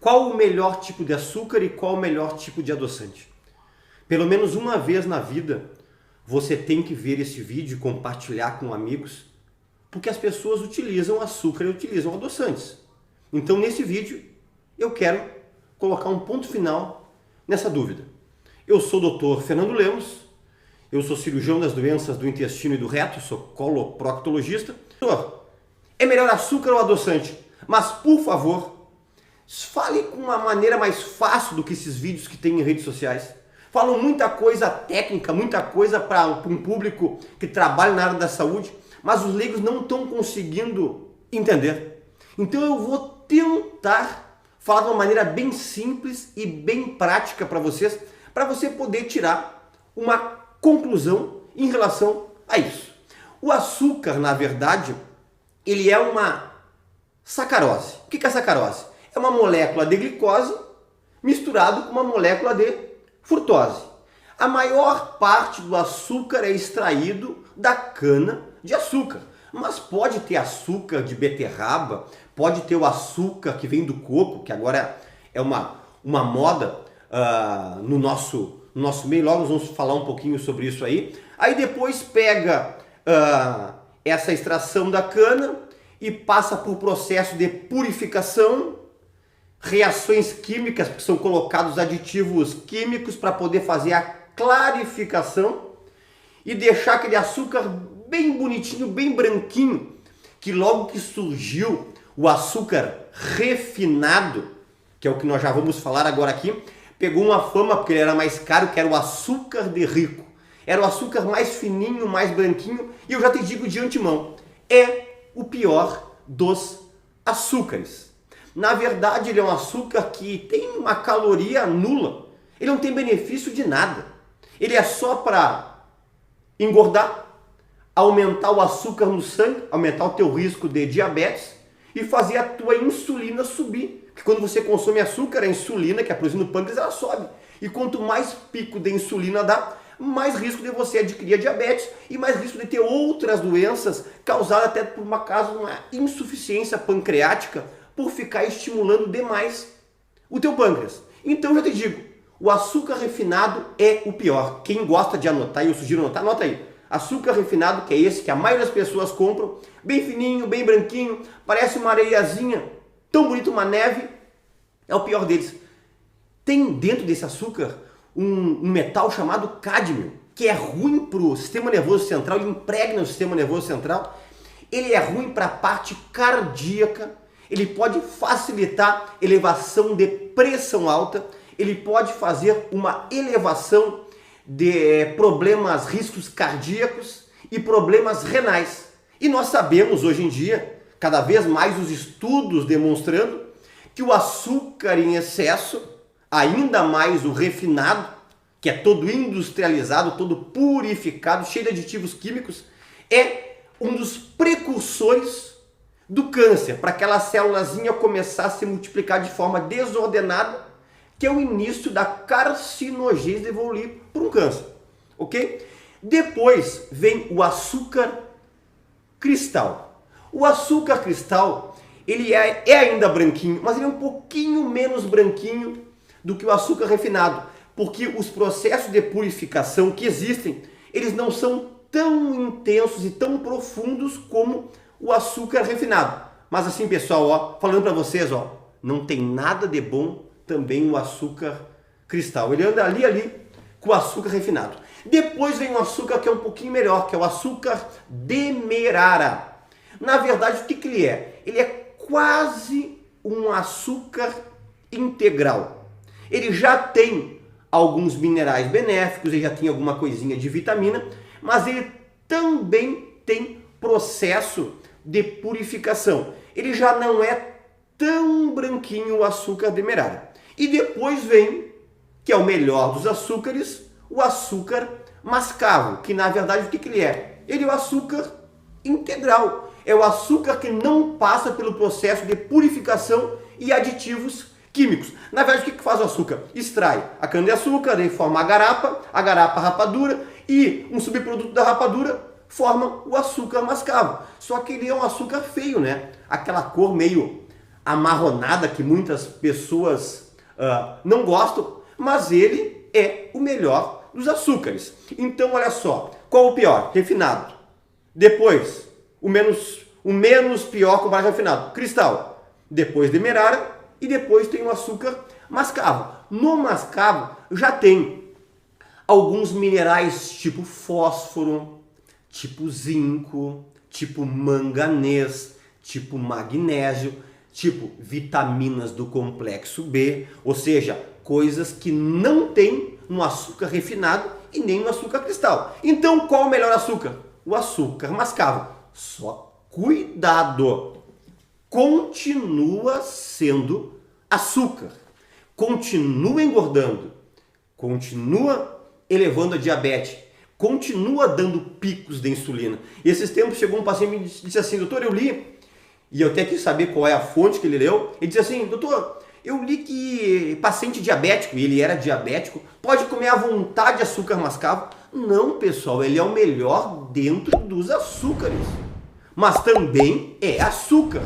Qual o melhor tipo de açúcar e qual o melhor tipo de adoçante? Pelo menos uma vez na vida, você tem que ver esse vídeo e compartilhar com amigos, porque as pessoas utilizam açúcar e utilizam adoçantes. Então, nesse vídeo, eu quero colocar um ponto final nessa dúvida. Eu sou o Dr. Fernando Lemos, eu sou cirurgião das doenças do intestino e do reto, sou coloproctologista. Doutor, é melhor açúcar ou adoçante? Mas, por favor, fale com uma maneira mais fácil do que esses vídeos que tem em redes sociais. Falam muita coisa técnica, muita coisa para um público que trabalha na área da saúde, mas os leigos não estão conseguindo entender. Então eu vou tentar falar de uma maneira bem simples e bem prática para você poder tirar uma conclusão em relação a isso. O açúcar, na verdade, ele é uma sacarose. O que é sacarose? É uma molécula de glicose misturado com uma molécula de frutose. A maior parte do açúcar é extraído da cana de açúcar, mas pode ter açúcar de beterraba, pode ter o açúcar que vem do coco, que agora é uma moda no nosso meio. Logo nós vamos falar um pouquinho sobre isso aí. Aí depois pega essa extração da cana e passa por processo de purificação, reações químicas, que são colocados aditivos químicos para poder fazer a clarificação e deixar aquele açúcar bem bonitinho, bem branquinho, que logo que surgiu o açúcar refinado, que é o que nós já vamos falar agora aqui, pegou uma fama porque ele era mais caro, que era o açúcar de rico. Era o açúcar mais fininho, mais branquinho, e eu já te digo de antemão, é o pior dos açúcares. Na verdade, ele é um açúcar que tem uma caloria nula. Ele não tem benefício de nada. Ele é só para engordar, aumentar o açúcar no sangue, aumentar o teu risco de diabetes e fazer a tua insulina subir. Porque quando você consome açúcar, a insulina, que é produzida no pâncreas, ela sobe. E quanto mais pico de insulina dá, mais risco de você adquirir a diabetes e mais risco de ter outras doenças causadas até por uma insuficiência pancreática, por ficar estimulando demais o teu pâncreas. Então eu já te digo, o açúcar refinado é o pior. Quem gosta de anotar, e eu sugiro anotar, anota aí. Açúcar refinado, que é esse que a maioria das pessoas compram, bem fininho, bem branquinho, parece uma areiazinha, tão bonito, uma neve, é o pior deles. Tem dentro desse açúcar um metal chamado cádmio, que é ruim para o sistema nervoso central, ele impregna o sistema nervoso central, ele é ruim para a parte cardíaca, ele pode facilitar elevação de pressão alta, ele pode fazer uma elevação de problemas, riscos cardíacos e problemas renais. E nós sabemos hoje em dia, cada vez mais os estudos demonstrando que o açúcar em excesso, ainda mais o refinado, que é todo industrializado, todo purificado, cheio de aditivos químicos, é um dos precursores do câncer, para aquela célulazinha começar a se multiplicar de forma desordenada, que é o início da carcinogênese evoluir para um câncer, ok? Depois vem o açúcar cristal. O açúcar cristal, ele é ainda branquinho, mas ele é um pouquinho menos branquinho do que o açúcar refinado, porque os processos de purificação que existem, eles não são tão intensos e tão profundos como o açúcar refinado. Mas assim, pessoal, ó, falando para vocês, ó, não tem nada de bom também o açúcar cristal. Ele anda ali com o açúcar refinado. Depois vem um açúcar que é um pouquinho melhor, que é o açúcar demerara. Na verdade, o que ele é? Ele é quase um açúcar integral. Ele já tem alguns minerais benéficos, ele já tem alguma coisinha de vitamina, mas ele também tem processo de purificação. Ele já não é tão branquinho o açúcar demerara. E depois vem, que é o melhor dos açúcares, o açúcar mascavo, que na verdade o que ele é? Ele é o açúcar integral. É o açúcar que não passa pelo processo de purificação e aditivos químicos. Na verdade, o que faz o açúcar? Extrai a cana-de-açúcar, daí forma a garapa rapadura, e um subproduto da rapadura forma o açúcar mascavo. Só que ele é um açúcar feio, né? Aquela cor meio amarronada que muitas pessoas não gostam, mas ele é o melhor dos açúcares. Então, olha só, qual o pior? Refinado. Depois, o menos pior comparado ao refinado, cristal. Depois demerara e depois tem o açúcar mascavo. No mascavo já tem alguns minerais tipo fósforo, tipo zinco, tipo manganês, tipo magnésio, tipo vitaminas do complexo B, ou seja, coisas que não tem no açúcar refinado e nem no açúcar cristal. Então, qual o melhor açúcar? O açúcar mascavo. Só cuidado! Continua sendo açúcar. Continua engordando. Continua elevando a diabetes. Continua dando picos de insulina. E esses tempos chegou um paciente e me disse assim, doutor, eu li, e eu até quis saber qual é a fonte que ele leu, ele disse assim, doutor, eu li que paciente diabético, e ele era diabético, pode comer à vontade açúcar mascavo. Não, pessoal, ele é o melhor dentro dos açúcares. Mas também é açúcar.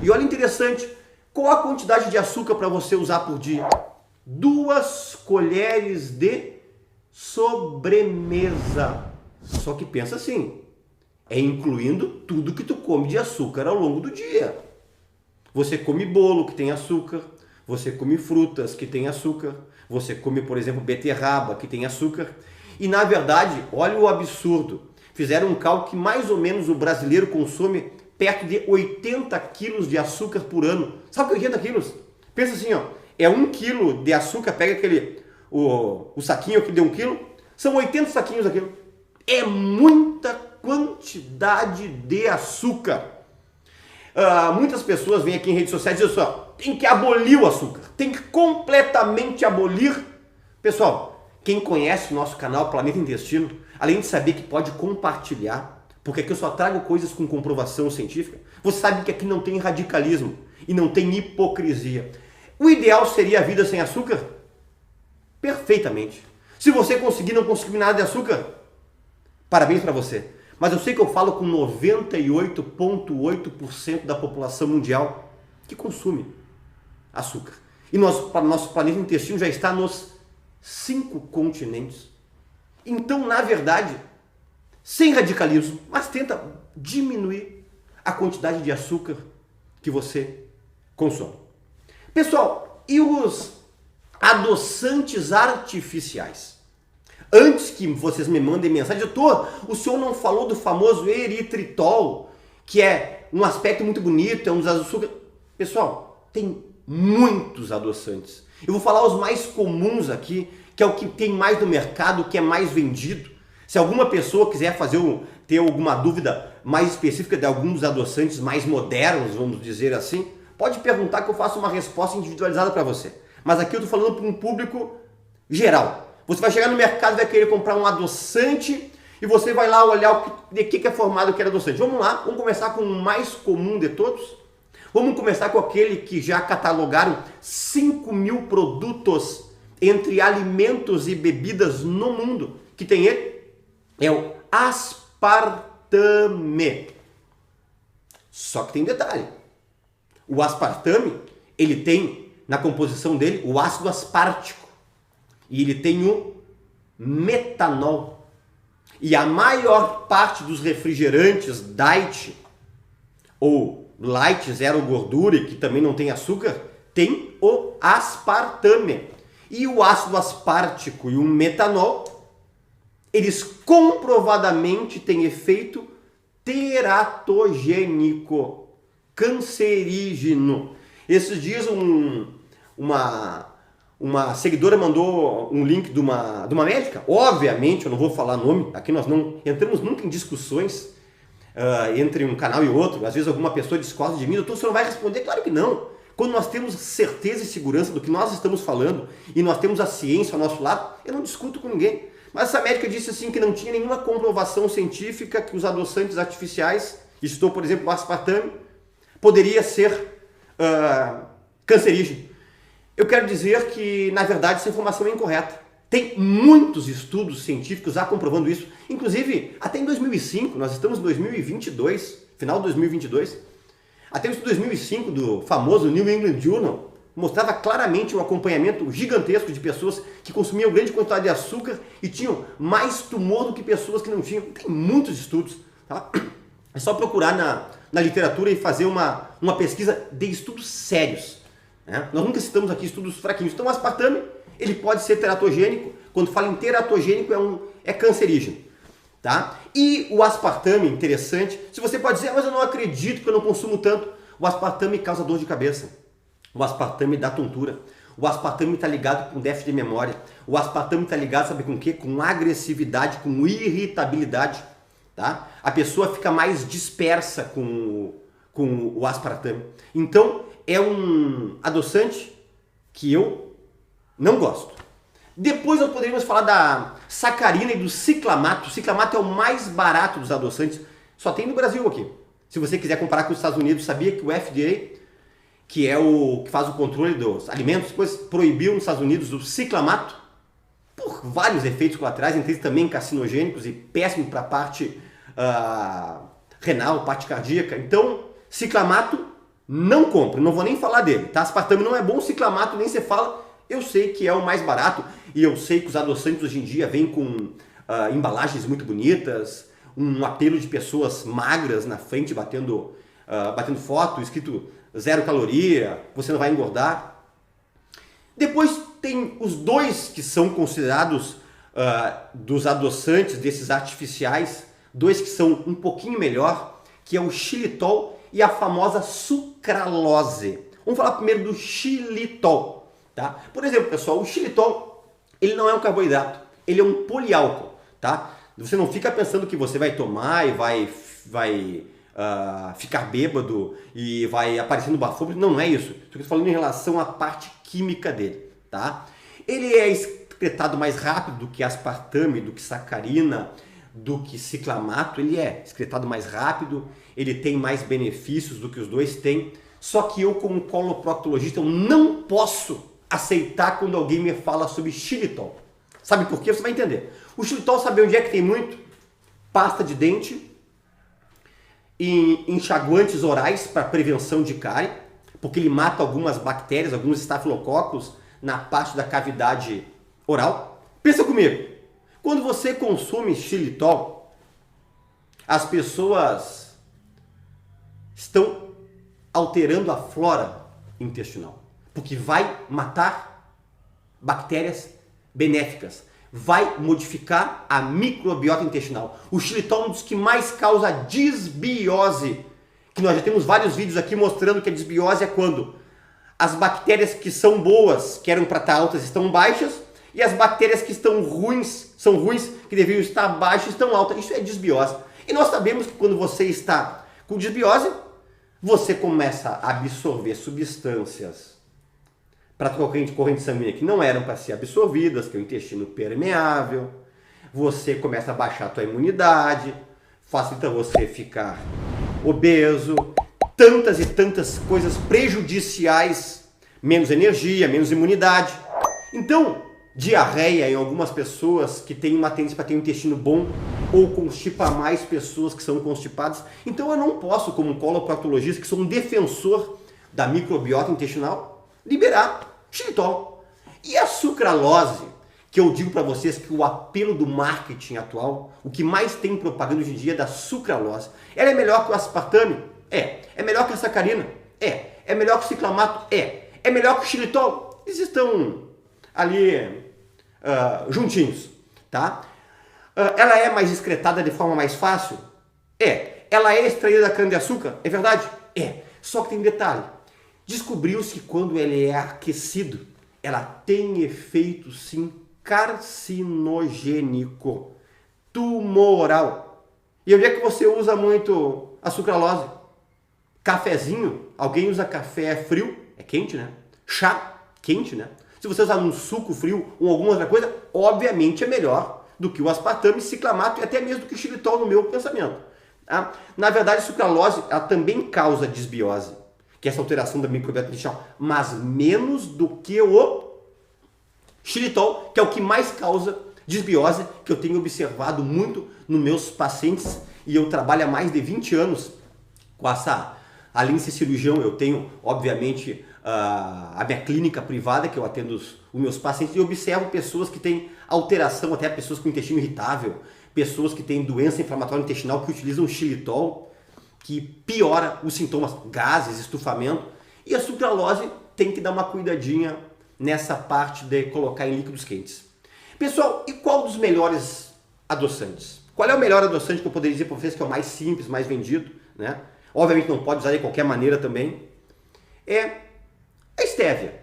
E olha interessante, qual a quantidade de açúcar para você usar por dia? 2 colheres de sobremesa. Só que pensa assim, é incluindo tudo que tu come de açúcar ao longo do dia. Você come bolo que tem açúcar, você come frutas que tem açúcar, você come, por exemplo, beterraba que tem açúcar. E na verdade, olha o absurdo, fizeram um cálculo que mais ou menos o brasileiro consome perto de 80 quilos de açúcar por ano. Sabe o que é 80 quilos? Pensa assim, ó, é 1 quilo de açúcar, pega o saquinho que deu 1 quilo, são 80 saquinhos aquilo. É muita quantidade de açúcar. Muitas pessoas vêm aqui em redes sociais e dizem assim, ó, tem que abolir o açúcar, tem que completamente abolir. Pessoal, quem conhece o nosso canal Planeta Intestino, além de saber que pode compartilhar, porque aqui eu só trago coisas com comprovação científica, você sabe que aqui não tem radicalismo e não tem hipocrisia. O ideal seria a vida sem açúcar? Perfeitamente. Se você conseguir não consumir nada de açúcar, parabéns para você. Mas eu sei que eu falo com 98,8% da população mundial que consome açúcar. E nosso planeta intestino já está nos 5 continentes. Então, na verdade, sem radicalismo, mas tenta diminuir a quantidade de açúcar que você consome. Pessoal, e os adoçantes artificiais? Antes que vocês me mandem mensagem, doutor, o senhor não falou do famoso eritritol, que é um aspecto muito bonito, é um dos açúcares. Pessoal, tem muitos adoçantes. Eu vou falar os mais comuns aqui, que é o que tem mais no mercado, que é mais vendido. Se alguma pessoa quiser ter alguma dúvida mais específica de alguns dos adoçantes mais modernos, vamos dizer assim, pode perguntar que eu faço uma resposta individualizada para você. Mas aqui eu estou falando para um público geral. Você vai chegar no mercado e vai querer comprar um adoçante e você vai lá olhar de que é formado aquele adoçante. Vamos lá, vamos começar com o mais comum de todos. Vamos começar com aquele que já catalogaram 5.000 produtos entre alimentos e bebidas no mundo. Que tem ele? É o aspartame. Só que tem detalhe. O aspartame, ele tem na composição dele o ácido aspartico. E ele tem o metanol. E a maior parte dos refrigerantes diet ou light, zero gordura e que também não tem açúcar, tem o aspartame. E o ácido aspartico e o metanol, eles comprovadamente têm efeito teratogênico, cancerígeno. Esses dias uma seguidora mandou um link de uma médica. Obviamente, eu não vou falar nome, aqui nós não entramos nunca em discussões entre um canal e outro. Às vezes alguma pessoa discorda de mim, doutor, você não vai responder? Claro que não. Quando nós temos certeza e segurança do que nós estamos falando e nós temos a ciência ao nosso lado, eu não discuto com ninguém. Mas essa médica disse assim que não tinha nenhuma comprovação científica que os adoçantes artificiais, estou, por exemplo, o aspartame, poderia ser cancerígeno. Eu quero dizer que, na verdade, essa informação é incorreta. Tem muitos estudos científicos já comprovando isso. Inclusive, até em 2005, nós estamos em 2022, final de 2022, Até o estudo 2005 do famoso New England Journal mostrava claramente um acompanhamento gigantesco de pessoas que consumiam grande quantidade de açúcar e tinham mais tumor do que pessoas que não tinham. Tem muitos estudos, tá? É só procurar na literatura e fazer uma pesquisa de estudos sérios, né? Nós nunca citamos aqui estudos fraquinhos. Então o aspartame, ele pode ser teratogênico. Quando fala em teratogênico, é cancerígeno, tá? E o aspartame, interessante, se você pode dizer, mas eu não acredito que eu não consumo tanto, o aspartame causa dor de cabeça. O aspartame dá tontura. O aspartame está ligado com déficit de memória. O aspartame está ligado, sabe com o quê? Com agressividade, com irritabilidade. Tá? A pessoa fica mais dispersa com o aspartame. Então, é um adoçante que eu não gosto. Depois nós poderíamos falar da sacarina e do ciclamato. O ciclamato é o mais barato dos adoçantes. Só tem no Brasil aqui. Se você quiser comparar com os Estados Unidos, sabia que o FDA, que é o que faz o controle dos alimentos, depois proibiu nos Estados Unidos o ciclamato por vários efeitos colaterais, entre eles também carcinogênicos e péssimo para a parte renal, parte cardíaca. Então, ciclamato não compre, não vou nem falar dele, tá? Aspartame não é bom, ciclamato nem se fala. Eu sei que é o mais barato e eu sei que os adoçantes hoje em dia vêm com embalagens muito bonitas, um apelo de pessoas magras na frente batendo foto, escrito 0 caloria, você não vai engordar. Depois tem os dois que são considerados dos adoçantes, desses artificiais, dois que são um pouquinho melhor, que é o xilitol e a famosa sucralose. Vamos falar primeiro do xilitol, tá? Por exemplo, pessoal, o xilitol, ele não é um carboidrato, ele é um poliálcool, tá? Você não fica pensando que você vai tomar e vai ficar bêbado e vai aparecer no bafômetro. Não é isso. Estou falando em relação à parte química dele, tá? Ele é excretado mais rápido do que aspartame, do que sacarina, do que ciclamato. Ele é excretado mais rápido, ele tem mais benefícios do que os dois têm. Só que eu, como coloproctologista, eu não posso aceitar quando alguém me fala sobre xilitol. Sabe por quê? Você vai entender. O xilitol, sabe onde é que tem muito? Pasta de dente, e enxaguantes orais para prevenção de cárie, porque ele mata algumas bactérias, alguns estafilococos na parte da cavidade oral. Pensa comigo, quando você consome xilitol, as pessoas estão alterando a flora intestinal, porque vai matar bactérias benéficas, vai modificar a microbiota intestinal. O xilitol é um dos que mais causa disbiose, que nós já temos vários vídeos aqui mostrando que a disbiose é quando as bactérias que são boas, que eram para estar altas, estão baixas, e as bactérias que estão ruins, são ruins, que deveriam estar baixas, estão altas. Isso é disbiose. E nós sabemos que quando você está com disbiose, você começa a absorver substâncias para a corrente sanguínea que não eram para ser absorvidas, que é o intestino permeável. Você começa a baixar a tua imunidade, facilita você ficar obeso, tantas e tantas coisas prejudiciais, menos energia, menos imunidade. Então, diarreia em algumas pessoas que têm uma tendência para ter um intestino bom ou constipa mais pessoas que são constipadas. Então eu não posso, como coloproctologista, que sou um defensor da microbiota intestinal, liberar xilitol. E a sucralose, que eu digo para vocês que o apelo do marketing atual, o que mais tem propaganda hoje em dia é da sucralose. Ela é melhor que o aspartame? É melhor que a sacarina? É melhor que o ciclamato? É melhor que o xilitol? Eles estão ali juntinhos, tá? Ela é mais excretada de forma mais fácil? Ela é extraída da cana-de-açúcar? É verdade? Só que tem um detalhe. Descobriu-se que quando ela é aquecido, ela tem efeito sim carcinogênico, tumoral. E onde é que você usa muito a sucralose? Cafezinho? Alguém usa café frio? É quente, né? Chá? Quente, né? Se você usar um suco frio ou alguma outra coisa, obviamente é melhor do que o aspartame, ciclamato e até mesmo do que o xilitol no meu pensamento. Tá? Na verdade, a sucralose ela também causa disbiose, que é essa alteração da microbiota intestinal, mas menos do que o xilitol, que é o que mais causa disbiose, que eu tenho observado muito nos meus pacientes, e eu trabalho há mais de 20 anos com essa Além de ser cirurgião, eu tenho, obviamente, a minha clínica privada, que eu atendo os meus pacientes, e observo pessoas que têm alteração, até pessoas com intestino irritável, pessoas que têm doença inflamatória intestinal, que utilizam xilitol, que piora os sintomas, gases, estufamento, e a sucralose tem que dar uma cuidadinha nessa parte de colocar em líquidos quentes. Pessoal, e qual dos melhores adoçantes? Qual é o melhor adoçante que eu poderia dizer para vocês que é o mais simples, mais vendido, né? Obviamente não pode usar de qualquer maneira também. É a estévia.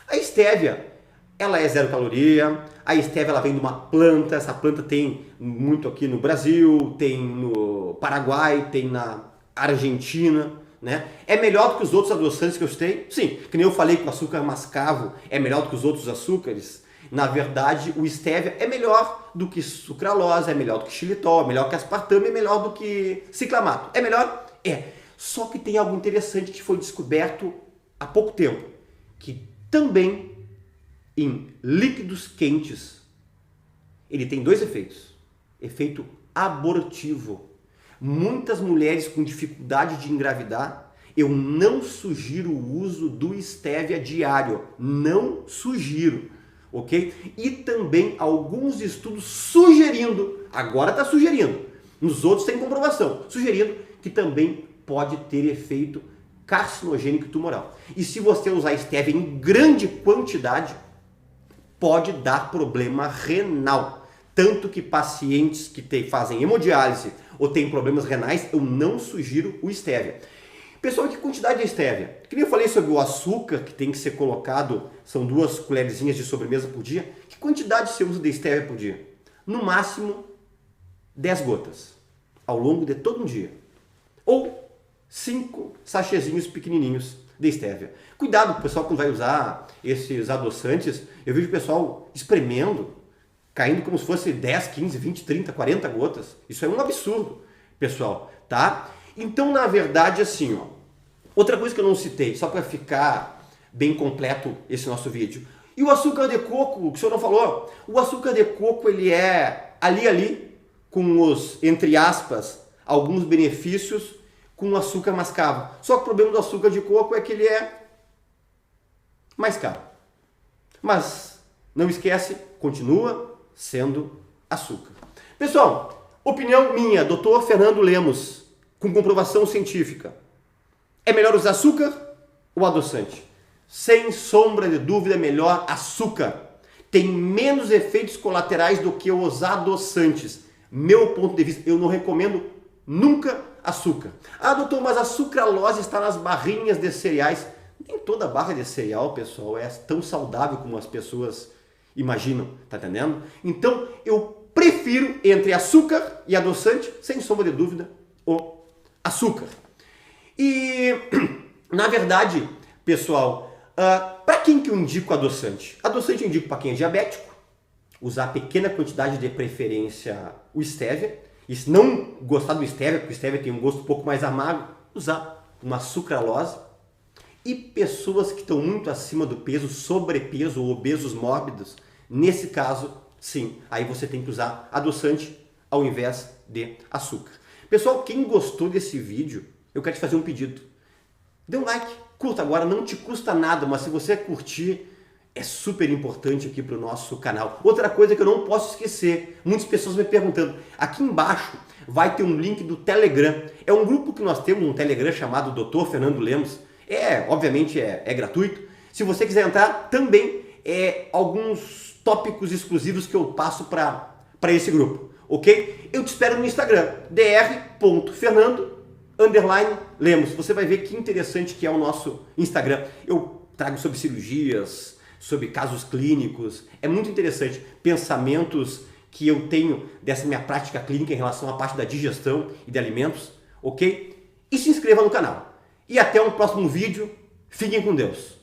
A estévia, ela é zero caloria. A estévia, ela vem de uma planta. Essa planta tem muito aqui no Brasil, tem no Paraguai, tem na Argentina, né? É melhor do que os outros adoçantes que eu citei? Sim, que nem eu falei que o açúcar mascavo é melhor do que os outros açúcares. Na verdade, o estévia é melhor do que sucralose, é melhor do que xilitol, é melhor que aspartame, é melhor do que ciclamato. É melhor? É. Só que tem algo interessante que foi descoberto há pouco tempo, que também em líquidos quentes ele tem dois efeitos. Efeito abortivo. Muitas mulheres com dificuldade de engravidar, eu não sugiro o uso do estévia diário. Não sugiro. Ok? E também alguns estudos sugerindo, agora está sugerindo, nos outros tem comprovação, sugerindo que também pode ter efeito carcinogênico e tumoral. E se você usar estévia em grande quantidade, pode dar problema renal. Tanto que pacientes que fazem hemodiálise ou têm problemas renais, eu não sugiro o estévia. Pessoal, que quantidade de estévia? Que nem eu falei sobre o açúcar que tem que ser colocado, são 2 colherzinhas de sobremesa por dia. Que quantidade você usa de estévia por dia? No máximo 10 gotas ao longo de todo um dia. Ou 5 sachêzinhos pequenininhos de estévia. Cuidado, pessoal, quando vai usar esses adoçantes, eu vejo o pessoal espremendo, caindo como se fosse 10, 15, 20, 30, 40 gotas. Isso é um absurdo, pessoal, tá? Então, na verdade, assim, ó, outra coisa que eu não citei, só para ficar bem completo esse nosso vídeo. E o açúcar de coco, que o senhor não falou? O açúcar de coco, ele é ali, com os, entre aspas, alguns benefícios com o açúcar mascavo. Só que o problema do açúcar de coco é que ele é mais caro. Mas, não esquece, continua sendo açúcar. Pessoal, opinião minha, Dr. Fernando Lemos, com comprovação científica. É melhor usar açúcar ou adoçante? Sem sombra de dúvida, é melhor açúcar. Tem menos efeitos colaterais do que os adoçantes. Meu ponto de vista, eu não recomendo nunca açúcar. Ah, doutor, mas a sucralose está nas barrinhas de cereais. Nem toda barra de cereal, pessoal, é tão saudável como as pessoas imaginam, tá entendendo? Então, eu prefiro entre açúcar e adoçante, sem sombra de dúvida, o açúcar. E, na verdade, pessoal, para quem que eu indico adoçante? Adoçante eu indico para quem é diabético, usar pequena quantidade, de preferência o estévia. E se não gostar do estévia, porque o estévia tem um gosto um pouco mais amargo, usar uma sucralose. E pessoas que estão muito acima do peso, sobrepeso ou obesos mórbidos, nesse caso, sim, aí você tem que usar adoçante ao invés de açúcar. Pessoal, quem gostou desse vídeo, eu quero te fazer um pedido. Dê um like, curta agora, não te custa nada, mas se você curtir, é super importante aqui para o nosso canal. Outra coisa que eu não posso esquecer, muitas pessoas me perguntando, aqui embaixo vai ter um link do Telegram. É um grupo que nós temos, um Telegram chamado Dr. Fernando Lemos. Obviamente é gratuito. Se você quiser entrar, também alguns tópicos exclusivos que eu passo para esse grupo, ok? Eu te espero no Instagram, dr.fernando_lemos. Você vai ver que interessante que é o nosso Instagram. Eu trago sobre cirurgias, sobre casos clínicos. É muito interessante. Pensamentos que eu tenho dessa minha prática clínica em relação à parte da digestão e de alimentos, ok? E se inscreva no canal. E até um próximo vídeo. Fiquem com Deus.